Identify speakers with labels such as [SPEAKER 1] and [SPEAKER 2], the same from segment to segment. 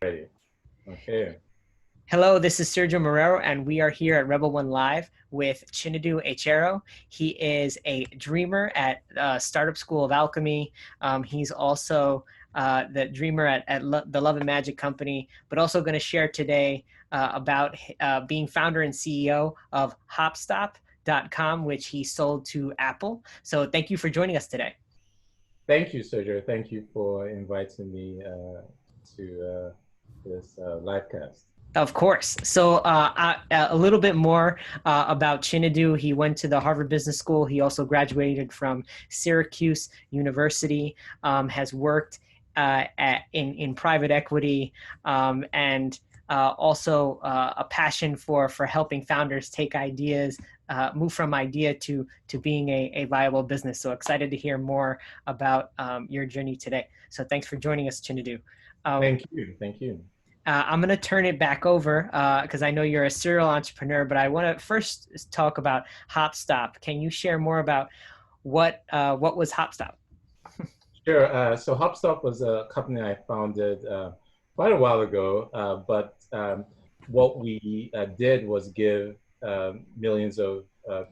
[SPEAKER 1] Ready. Okay.
[SPEAKER 2] Hello, this is Sergio Marrero, and we are here at RBL1 Live with Chinedu Echeruo. He is a dreamer at Startup School of Alchemy. He's also the dreamer at the Love and Magic Company, but also going to share today about being founder and CEO of HopStop.com, which he sold to Apple. So thank you for joining us today.
[SPEAKER 1] Thank you, Sergio. Thank you for inviting me to this live cast.
[SPEAKER 2] Of course. So a little bit more about Chinedu. He went to the Harvard Business School. He also graduated from Syracuse University, has worked in private equity, and also a passion for helping founders take ideas, move from idea to being a viable business. So excited to hear more about your journey today. So thanks for joining us, Chinedu.
[SPEAKER 1] Thank you. Thank you.
[SPEAKER 2] I'm going to turn it back over because I know you're a serial entrepreneur, but I want to first talk about HopStop. Can you share more about what was HopStop?
[SPEAKER 1] Sure. So HopStop was a company I founded quite a while ago, but what we did was give millions of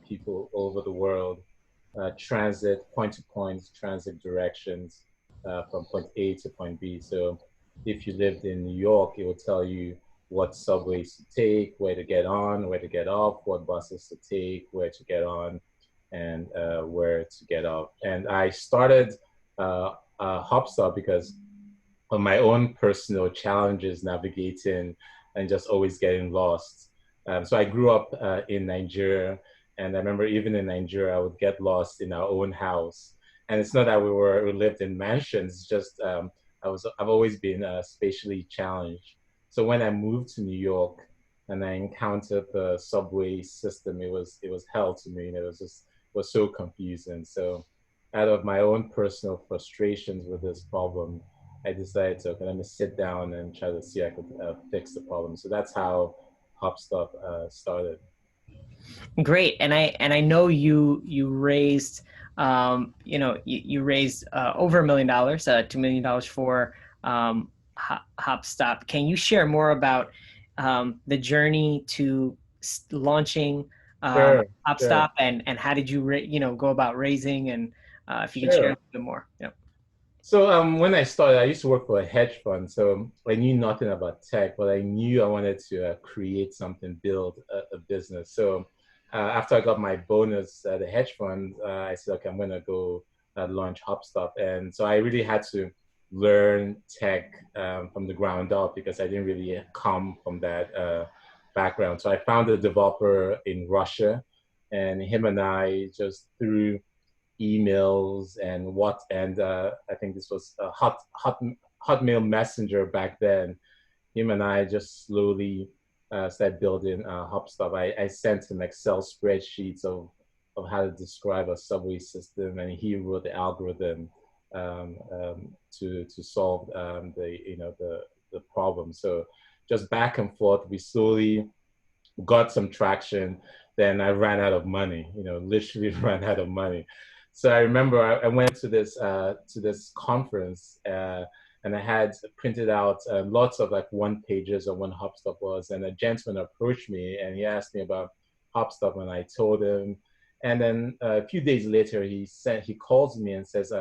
[SPEAKER 1] people over the world transit, point-to-point transit directions from point A to point B. So if you lived in New York, it will tell you what subways to take, where to get on, where to get off, what buses to take, where to get on, and where to get off. And I started HopStop because of my own personal challenges navigating and just always getting lost. So I grew up in Nigeria, and I remember even in Nigeria, I would get lost in our own house. And it's not that we lived in mansions; it's just I've always been spatially challenged. So when I moved to New York and I encountered the subway system, it was hell to me. And it was so confusing. So out of my own personal frustrations with this problem, I decided to, okay, let me sit down and try to see if I could fix the problem. So that's how HopStop started.
[SPEAKER 2] Great, and I know you raised you raised over $1 million, $2 million for HopStop. Can you share more about the journey to launching
[SPEAKER 1] Sure, sure,
[SPEAKER 2] HopStop and how did you go about raising, and if you can share a
[SPEAKER 1] sure.
[SPEAKER 2] little bit more? Yeah.
[SPEAKER 1] So when I started, I used to work for a hedge fund. So I knew nothing about tech, but I knew I wanted to create something, build a business. So after I got my bonus at the hedge fund, I said, okay, I'm going to go launch HopStop. And so I really had to learn tech from the ground up because I didn't really come from that background. So I found a developer in Russia, and him and I just through emails and I think this was a Hotmail Messenger back then. Him and I just slowly started building HopStop. I sent him Excel spreadsheets of how to describe a subway system, and he wrote the algorithm to solve the problem. So just back and forth, we slowly got some traction. Then I ran out of money, literally ran out of money. So I remember I went to this conference and I had printed out lots of like one pages of what HopStop was. And a gentleman approached me and he asked me about HopStop, and I told him. And then a few days later, he calls me and says,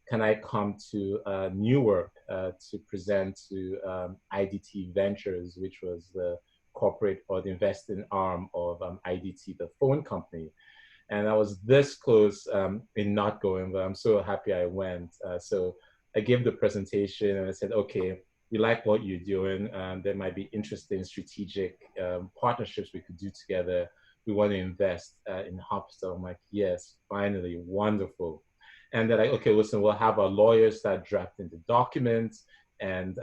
[SPEAKER 1] "Can I come to Newark to present to IDT Ventures, which was the corporate or the investing arm of IDT, the phone company?" And I was this close in not going, but I'm so happy I went. So I gave the presentation and I said, okay, we like what you're doing. There might be interesting strategic partnerships we could do together. We want to invest in HopStop. I'm like, yes, finally, wonderful. And they're like, okay, listen, we'll have our lawyers start drafting the documents, and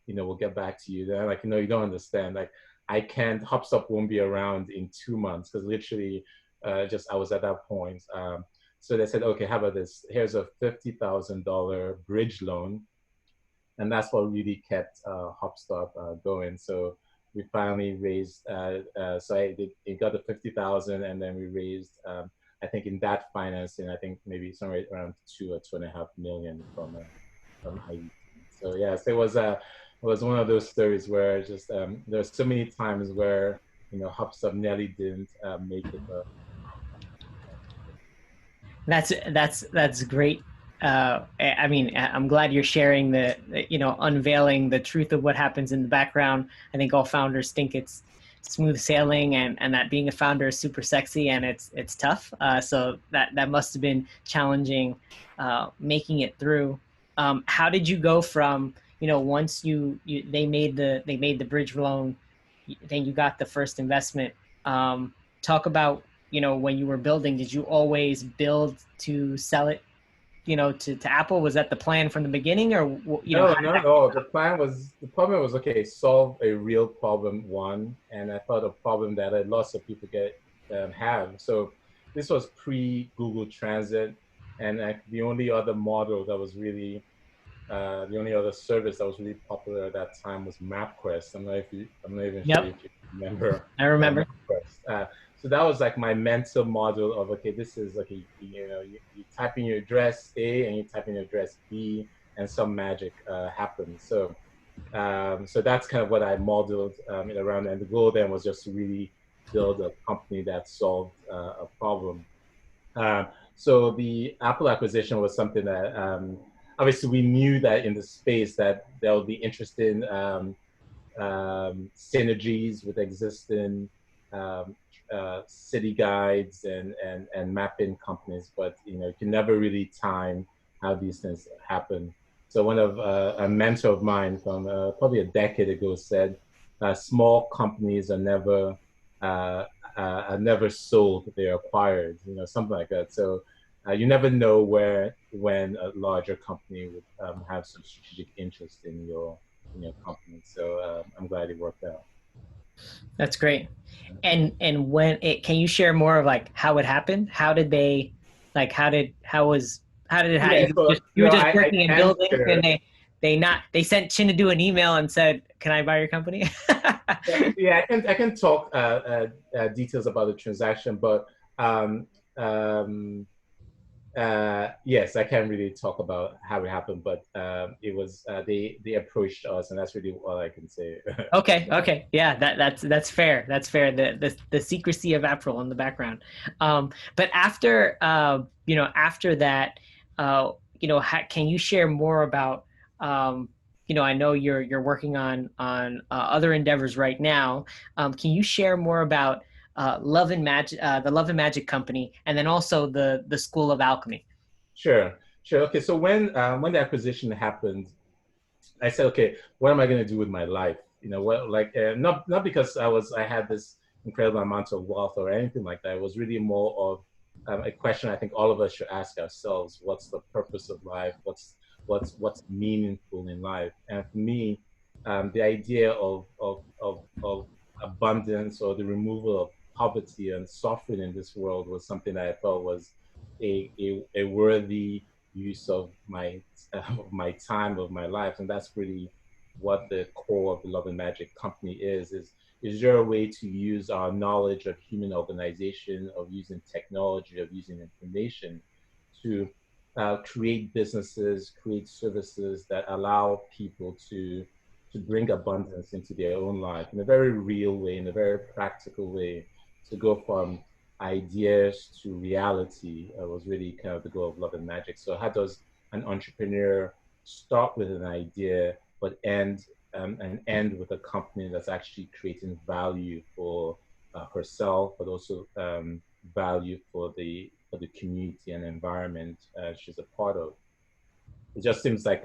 [SPEAKER 1] we'll get back to you. Then I'm like, you don't understand. Like, I can't. HopStop won't be around in 2 months because literally, I was at that point. So they said, okay, how about this? Here's a $50,000 bridge loan, and that's what really kept HopStop going. So we finally raised. It got the 50,000, and then we raised. I think in that financing, I think maybe somewhere around 2 or 2.5 million from IET. So yes, it was was one of those stories where just there's so many times where HopStop nearly didn't make it. But
[SPEAKER 2] That's great. I mean, I'm glad you're sharing unveiling the truth of what happens in the background. I think all founders think it's smooth sailing, and that being a founder is super sexy, and it's tough. So that must have been challenging, making it through. How did you go from, once they made the bridge loan, then you got the first investment. Talk about, when you were building, did you always build to sell it, to Apple? Was that the plan from the beginning, or
[SPEAKER 1] no,
[SPEAKER 2] how did
[SPEAKER 1] not
[SPEAKER 2] that?
[SPEAKER 1] at all. The problem was, okay, solve a real problem, one, and I thought a problem that lots of people have. So this was pre Google Transit, and the only other model that was really the only other service that was really popular at that time was MapQuest. I'm not even sure
[SPEAKER 2] Yep,
[SPEAKER 1] if you remember
[SPEAKER 2] I remember.
[SPEAKER 1] MapQuest. So that was like my mental model of, okay, this is like you type in your address A and you type in your address B, and some magic happens. So that's kind of what I modeled it around, and the goal then was just to really build a company that solved a problem. Um, so the Apple acquisition was something that obviously we knew that in the space that there would be interesting synergies with existing um, city guides and mapping companies, but you can never really time how these things happen. So one of a mentor of mine from probably a decade ago said, "Small companies uh, are never sold; they're acquired." Something like that. So you never know when a larger company would have some strategic interest in your company. So I'm glad it worked out.
[SPEAKER 2] That's great. And can you share more of like how it happened? How did they, like, how did it
[SPEAKER 1] Yeah,
[SPEAKER 2] happen?
[SPEAKER 1] so
[SPEAKER 2] You were just
[SPEAKER 1] I
[SPEAKER 2] working and
[SPEAKER 1] can
[SPEAKER 2] building, and
[SPEAKER 1] share.
[SPEAKER 2] they sent Chinedu an email and said, "Can I buy your company?"
[SPEAKER 1] Yeah, I can talk details about the transaction, but um, um, yes, I can't really talk about how it happened. But it was they approached us, and that's really all I can say.
[SPEAKER 2] Okay, okay, yeah, that's fair. That's fair. The secrecy of April in the background. But after after that, can you share more about I know you're working on other endeavors right now. Can you share more about Love and Magic, the Love and Magic company, and then also the School of Alchemy?
[SPEAKER 1] Sure, sure. Okay, so when the acquisition happened, I said, okay, what am I going to do with my life? What, like, not because I had this incredible amount of wealth or anything like that. It was really more of a question I think all of us should ask ourselves: what's the purpose of life? What's meaningful in life? And for me, the idea of abundance, or the removal of poverty and suffering in this world, was something that I thought was a worthy use of my time, of my life. And that's really what the core of the Love and Magic company is there a way to use our knowledge of human organization, of using technology, of using information to create businesses, create services that allow people to bring abundance into their own life in a very real way, in a very practical way, to go from ideas to reality. Was really kind of the goal of Love and Magic. So how does an entrepreneur start with an idea but end with a company that's actually creating value for herself, but also value for the community and environment she's a part of. It just seems like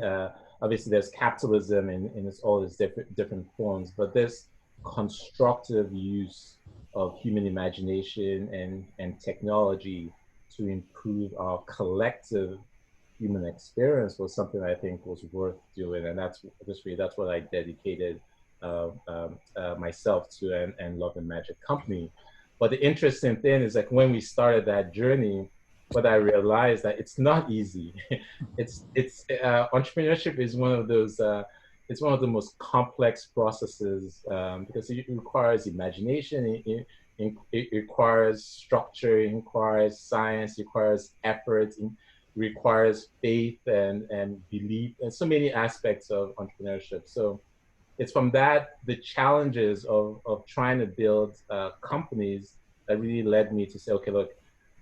[SPEAKER 1] obviously there's capitalism in all its different forms, but this constructive use of human imagination and technology to improve our collective human experience was something I think was worth doing, and that's what I dedicated myself to, and Love and Magic Company. But the interesting thing is, like, when we started that journey, what I realized that it's not easy. It's Entrepreneurship is one of those. It's one of the most complex processes because it requires imagination. It requires structure. It requires science. It requires effort. It requires faith and belief and so many aspects of entrepreneurship. So it's from that, the challenges of trying to build companies that really led me to say, okay, look,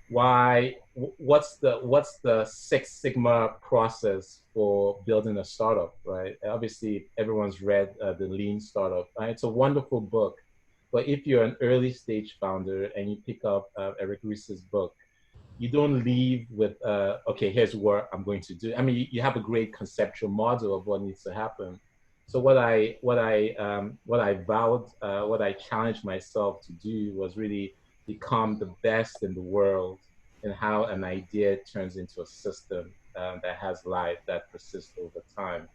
[SPEAKER 1] what's the Six Sigma process for building a startup, right? Obviously, everyone's read the Lean Startup. Right? It's a wonderful book, but if you're an early stage founder and you pick up Eric Ries's book, you don't leave with okay, here's what I'm going to do. I mean, you have a great conceptual model of what needs to happen. So what I vowed, what I challenged myself to do was really become the best in the world in how an idea turns into a system that has life, that persists over time.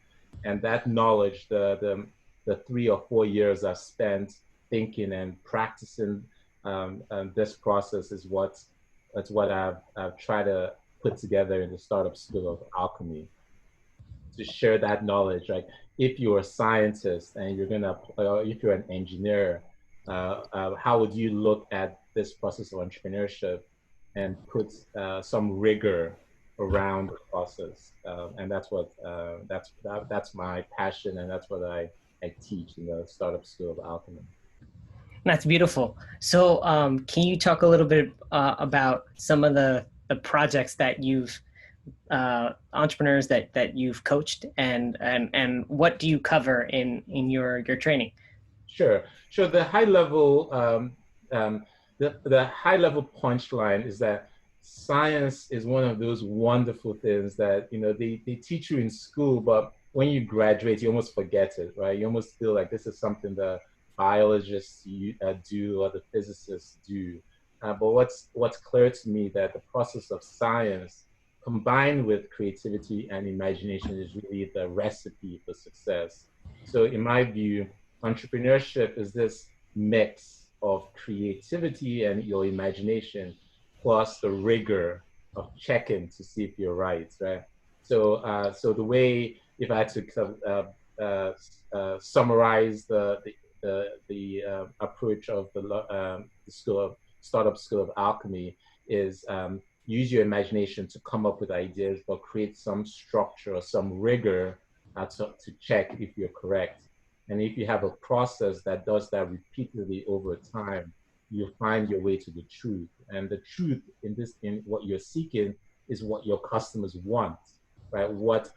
[SPEAKER 1] And that knowledge, the 3 or 4 years I've spent thinking and practicing this process is that's what I've tried to put together in the startup school of alchemy, to share that knowledge. Like if you're a scientist and you're gonna, if you're an engineer, how would you look at this process of entrepreneurship and put some rigor around the process? And that's what that's my passion, and that's what I teach in the startup school of alchemy.
[SPEAKER 2] That's beautiful. So, can you talk a little bit about some of the projects that you've entrepreneurs that you've coached, and what do you cover in your training?
[SPEAKER 1] Sure. Sure. The high level punchline is that science is one of those wonderful things that they teach you in school, but when you graduate, you almost forget it, right? You almost feel like this is something the biologists do or the physicists do. But what's clear to me that the process of science combined with creativity and imagination is really the recipe for success. So in my view, entrepreneurship is this mix of creativity and your imagination plus the rigor of checking to see if you're right, right? So the way, if I had to summarize the approach of the school of startup school of alchemy is use your imagination to come up with ideas, but create some structure or some rigor to check if you're correct. And if you have a process that does that repeatedly over time, you find your way to the truth. And the truth in what you're seeking is what your customers want, right? What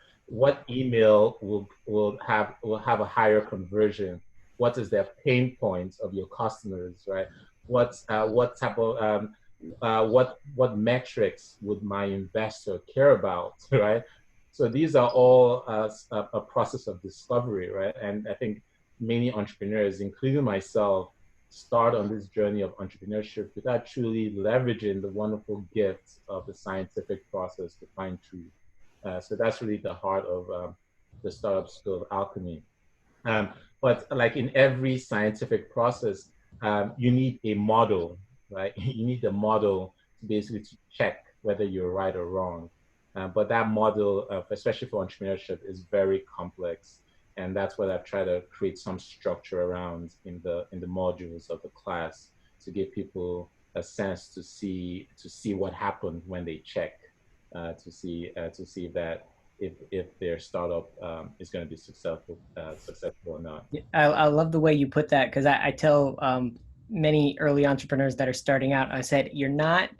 [SPEAKER 1] email will have a higher conversion? What is their pain points of your customers, right? What type of what metrics would my investor care about, right? So these are all a process of discovery, right? And I think many entrepreneurs, including myself, start on this journey of entrepreneurship without truly leveraging the wonderful gifts of the scientific process to find truth. So that's really the heart of the startup school of alchemy. Um, but like in every scientific process, you need a model, right? You need a model to basically to check whether you're right or wrong. But that model, especially for entrepreneurship, is very complex, and that's what I've tried to create some structure around in the modules of the class to give people a sense to see what happened when they check, to see that if their startup is going to be successful or not.
[SPEAKER 2] I love the way you put that, because I tell many early entrepreneurs that are starting out, I said, you're not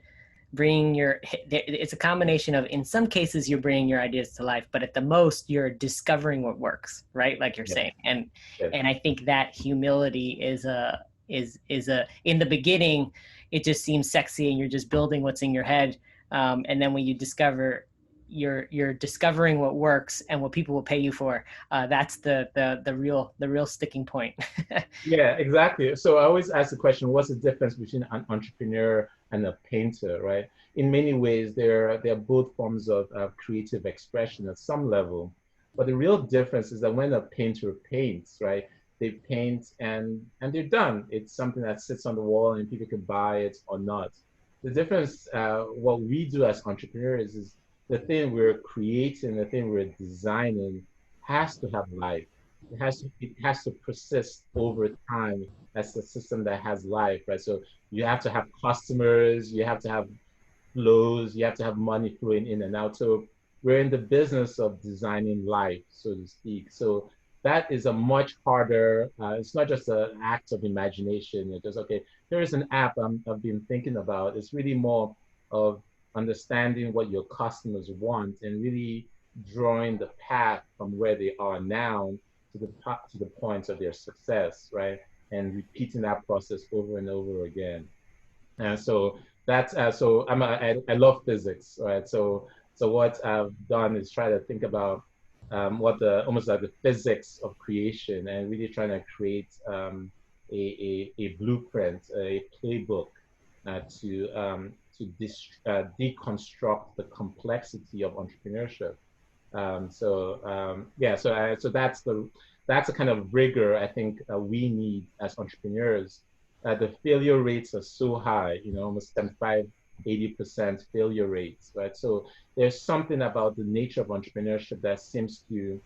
[SPEAKER 2] bringing your, it's a combination of, in some cases you're bringing your ideas to life, but at the most you're discovering what works, right? Like you're
[SPEAKER 1] Yeah.
[SPEAKER 2] saying. And
[SPEAKER 1] Yes.
[SPEAKER 2] I think that humility is in the beginning, it just seems sexy and you're just building what's in your head. And then when you discover, you're discovering what works and what people will pay you for. That's the real sticking point.
[SPEAKER 1] Yeah, exactly. So I always ask the question, what's the difference between an entrepreneur and a painter, right? In many ways, they're both forms of creative expression at some level. But the real difference is that when a painter paints, right, they paint and they're done. It's something that sits on the wall and people can buy it or not. The difference, what we do as entrepreneurs is the thing we're creating, the thing we're designing has to have life. It has to persist over time as a system that has life, right? So you have to have customers, you have to have flows, you have to have money flowing in and out. So we're in the business of designing life, so to speak. So that is a much harder, it's not just an act of imagination. It's just, okay, here is an app I've been thinking about. It's really more of understanding what your customers want and really drawing the path from where they are now to the points of their success, right? And repeating that process over and over again. And so that's so I love physics, right? So what I've done is try to think about what the almost like the physics of creation, and really trying to create a blueprint, a playbook to deconstruct the complexity of entrepreneurship. Yeah, so that's the kind of rigor I think we need as entrepreneurs. The failure rates are so high, almost 75, 80% failure rates, right? So there's something about the nature of entrepreneurship that seems to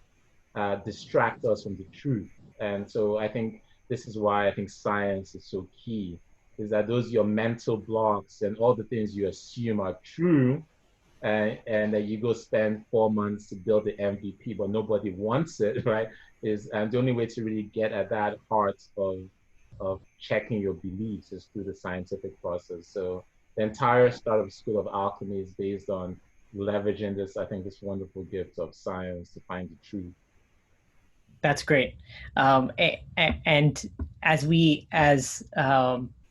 [SPEAKER 1] distract us from the truth. And so I think this is why I think science is so key, is that those your mental blocks and all the things you assume are true, and that you go spend 4 months to build the MVP, but nobody wants it, right? Is and the only way to really get at that heart of checking your beliefs is through the scientific process. So the entire startup school of alchemy is based on leveraging this, I think, this wonderful gift of science to find the truth.
[SPEAKER 2] That's great. And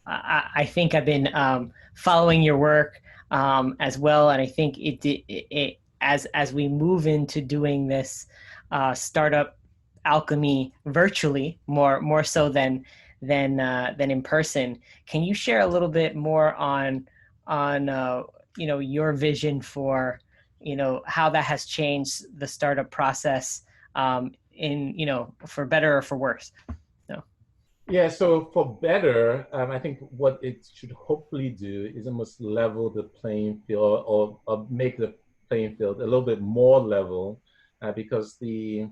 [SPEAKER 2] I think I've been following your work as well, and I think as we move into doing this startup alchemy virtually, more so than in person. Can you share a little bit more on your vision for how that has changed the startup process, for better or for worse? No.
[SPEAKER 1] Yeah, so for better, I think what it should hopefully do is almost level the playing field, or make the playing field a little bit more level, because the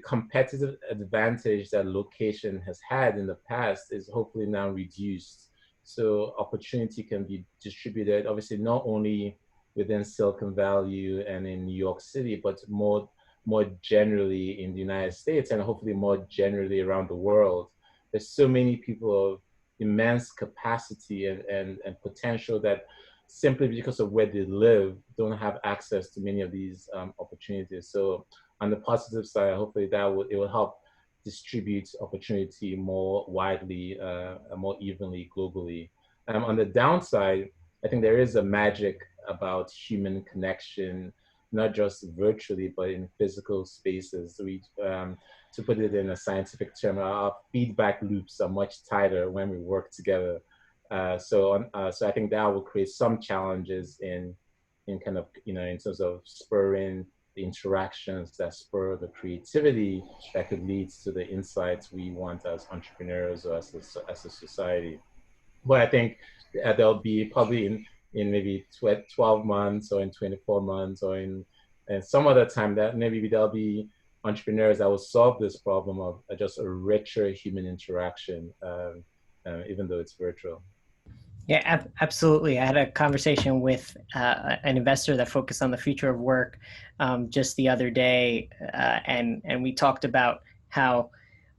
[SPEAKER 1] competitive advantage that location has had in the past is hopefully now reduced. So opportunity can be distributed, obviously not only within Silicon Valley and in New York City, but more generally in the United States, and hopefully more generally around the world. There's so many people of immense capacity and potential that simply because of where they live don't have access to many of these opportunities. So on the positive side, hopefully it will help distribute opportunity more widely, more evenly globally. On the downside, I think there is a magic about human connection, not just virtually, but in physical spaces. To put it in a scientific term, our feedback loops are much tighter when we work together. So I think that will create some challenges in kind of, in terms of spurring the interactions that spur the creativity that could lead to the insights we want as entrepreneurs or as a society. But I think there'll be probably in maybe 12 months or in 24 months or in and some other time that maybe there'll be entrepreneurs that will solve this problem of just a richer human interaction, even though it's virtual.
[SPEAKER 2] Yeah, absolutely. I had a conversation with an investor that focused on the future of work just the other day, and we talked about how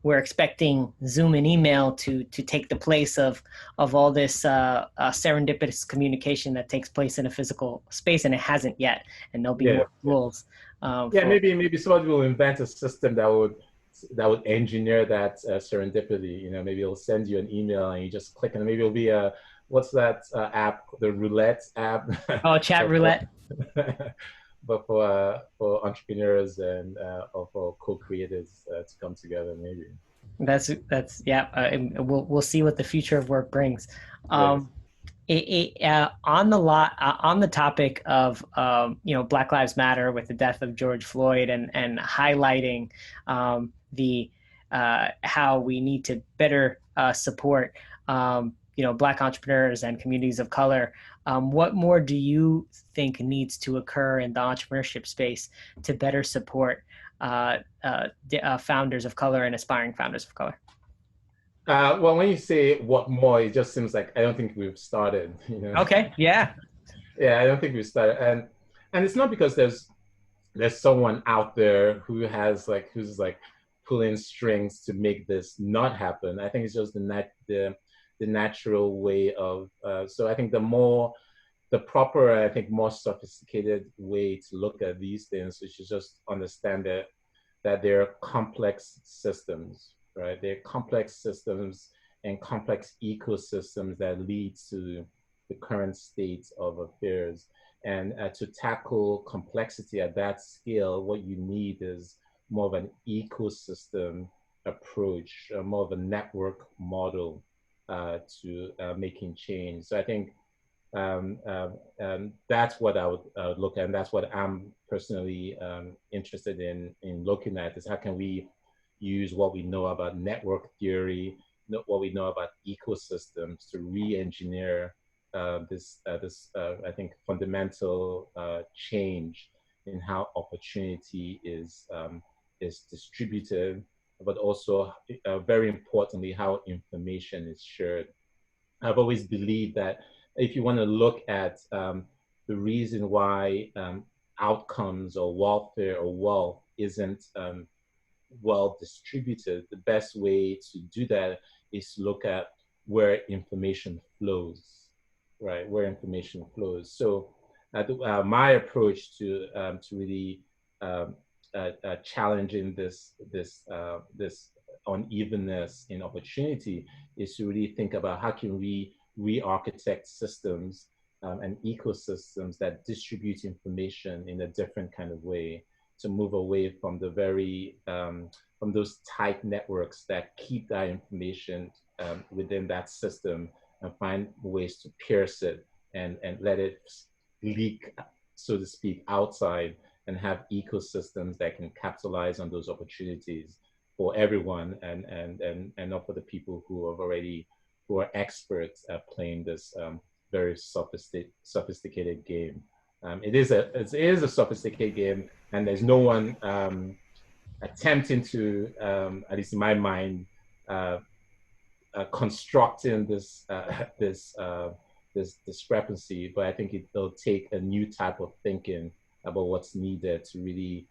[SPEAKER 2] we're expecting Zoom and email to take the place of all this serendipitous communication that takes place in a physical space, and it hasn't yet. And there'll be
[SPEAKER 1] Yeah,
[SPEAKER 2] more tools.
[SPEAKER 1] yeah. Maybe somebody will invent a system that would engineer that serendipity. Maybe it'll send you an email and you just click, and maybe it'll be a what's that app? The roulette app.
[SPEAKER 2] Oh, chat roulette.
[SPEAKER 1] But for entrepreneurs and or for co-creators to come together, maybe.
[SPEAKER 2] That's yeah. We'll see what the future of work brings.
[SPEAKER 1] Yes.
[SPEAKER 2] On the topic of Black Lives Matter with the death of George Floyd and highlighting the how we need to better support Black entrepreneurs and communities of color. What more do you think needs to occur in the entrepreneurship space to better support founders of color and aspiring founders of color?
[SPEAKER 1] Well, when you say what more, it just seems like I don't think we've started.
[SPEAKER 2] Okay. Yeah.
[SPEAKER 1] Yeah, I don't think we've started, and it's not because there's someone out there who's like pulling strings to make this not happen. I think it's just the natural way of. So I think the proper, I think, more sophisticated way to look at these things, which is just understand that they're complex systems, right? They're complex systems and complex ecosystems that lead to the current state of affairs. And to tackle complexity at that scale, what you need is more of an ecosystem approach, more of a network model to making change. So I think that's what I would look at, and that's what I'm personally interested in looking at, is how can we use what we know about network theory, what we know about ecosystems to re-engineer this I think fundamental change in how opportunity is distributed, but also very importantly how information is shared. I've always believed that if you want to look at the reason why outcomes or welfare or wealth isn't well distributed, the best way to do that is to look at where information flows, right? Where information flows. So my approach to really um, challenging this unevenness in opportunity is to really think about how can we re-architect systems and ecosystems that distribute information in a different kind of way, to move away from the very from those tight networks that keep that information within that system, and find ways to pierce it and let it leak, so to speak, outside, and have ecosystems that can capitalize on those opportunities for everyone, and not for the people who are experts at playing this very sophisticated game. It is a sophisticated game, and there's no one attempting to, at least in my mind, uh, constructing this discrepancy. But I think it'll take a new type of thinking about what's needed to really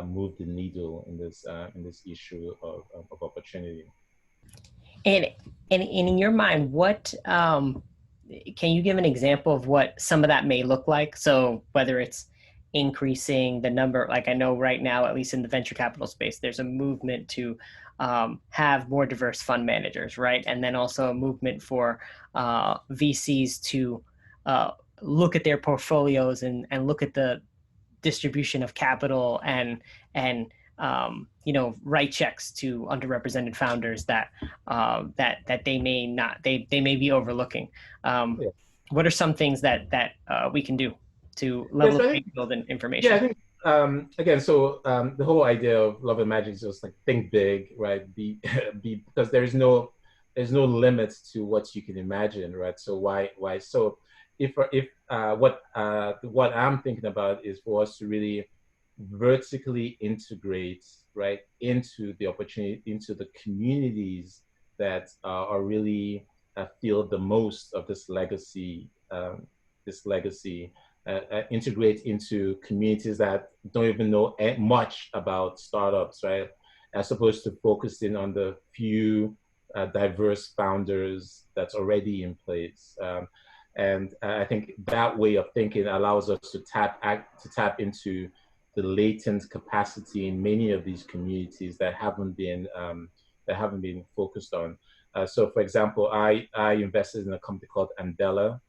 [SPEAKER 1] move the needle in this issue of opportunity.
[SPEAKER 2] And and in your mind, what can you give an example of what some of that may look like? So whether it's increasing the number, like I know right now, at least in the venture capital space, there's a movement to have more diverse fund managers, right? And then also a movement for VCs to look at their portfolios and look at the distribution of capital and write checks to underrepresented founders that they may not they may be overlooking.
[SPEAKER 1] Yeah.
[SPEAKER 2] What are some things that we can do to
[SPEAKER 1] Yeah,
[SPEAKER 2] level
[SPEAKER 1] so
[SPEAKER 2] the
[SPEAKER 1] I
[SPEAKER 2] playing
[SPEAKER 1] think
[SPEAKER 2] field and
[SPEAKER 1] Yeah, I
[SPEAKER 2] information?
[SPEAKER 1] think again, so the whole idea of love and magic is just like think big, right? Be because there's no limits to what you can imagine, right? So why so if what I'm thinking about is for us to really vertically integrate, right, into the opportunity, into the communities that are really feel the most of this legacy, integrate into communities that don't even know much about startups, right? As opposed to focusing on the few diverse founders that's already in place. And I think that way of thinking allows us to tap into the latent capacity in many of these communities that haven't been focused on. So, for example, I invested in a company called Andela,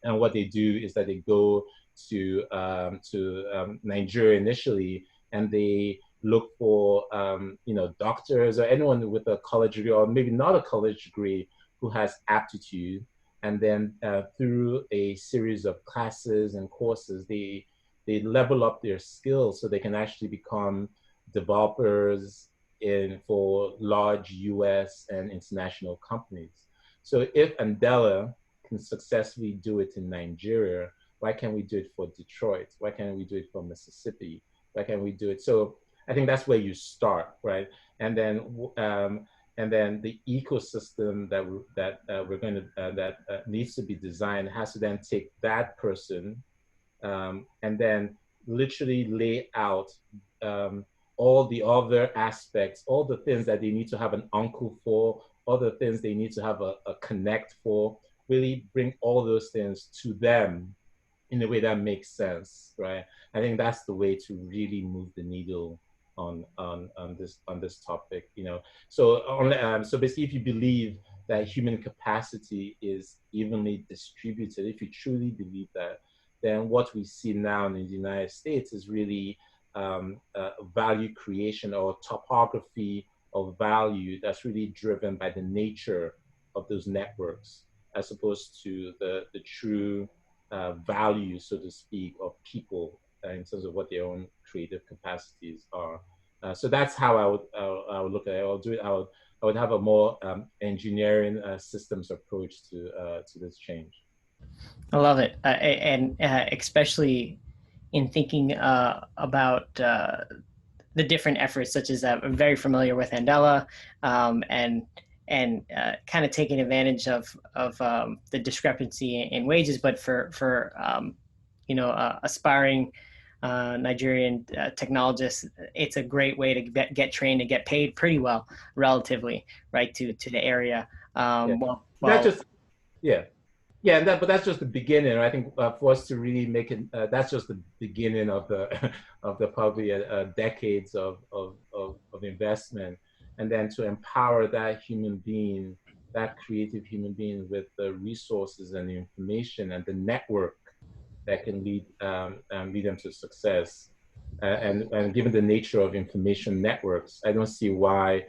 [SPEAKER 1] and what they do is that they go to Nigeria initially, and they look for doctors or anyone with a college degree, or maybe not a college degree, who has aptitude, and then through a series of classes and courses, they level up their skills so they can actually become developers in for large US and international companies. So if Andela can successfully do it in Nigeria, why can't we do it for Detroit? Why can't we do it for Mississippi? Why can't we do it? So I think that's where you start, right? And then the ecosystem we're going to that needs to be designed has to then take that person and then literally lay out all the other aspects, all the things that they need to have an uncle for, all the things they need to have a connect for, really bring all those things to them in a way that makes sense, right? I think that's the way to really move the needle on this topic, you know. So basically, if you believe that human capacity is evenly distributed, if you truly believe that, then what we see now in the United States is really value creation or topography of value that's really driven by the nature of those networks, as opposed to the true value, so to speak, of people in terms of what their own creative capacities are. So that's how I would look at it. I would have a more engineering systems approach to this change.
[SPEAKER 2] I love it, and especially in thinking about the different efforts, such as I'm very familiar with Andela, and kind of taking advantage of the discrepancy in wages, but for aspiring Nigerian technologists, it's a great way to get trained and get paid pretty well, relatively, right, to the area.
[SPEAKER 1] Yeah, that
[SPEAKER 2] Well,
[SPEAKER 1] just yeah. Yeah, but that's just the beginning. I think for us to really make it, that's just the beginning of the of the probably decades of investment, and then to empower that human being, that creative human being, with the resources and the information and the network that can lead them to success. And given the nature of information networks, I don't see why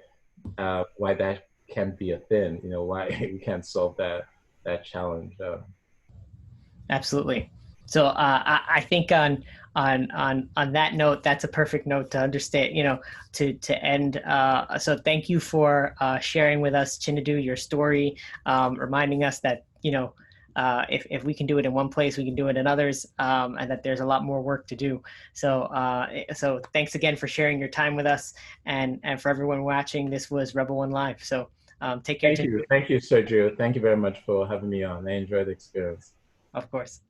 [SPEAKER 1] that can't be a thing. You know, why we can't solve that challenge.
[SPEAKER 2] absolutely. So I think on that note, that's a perfect note to understand. To end. So thank you for sharing with us, Chinedu, your story, reminding us that if we can do it in one place, we can do it in others, and that there's a lot more work to do. So thanks again for sharing your time with us, and for everyone watching. This was Rebel One Live. So take care, Chinedu.
[SPEAKER 1] Thank you, Sergio. Thank you very much for having me on. I enjoyed the experience.
[SPEAKER 2] Of course.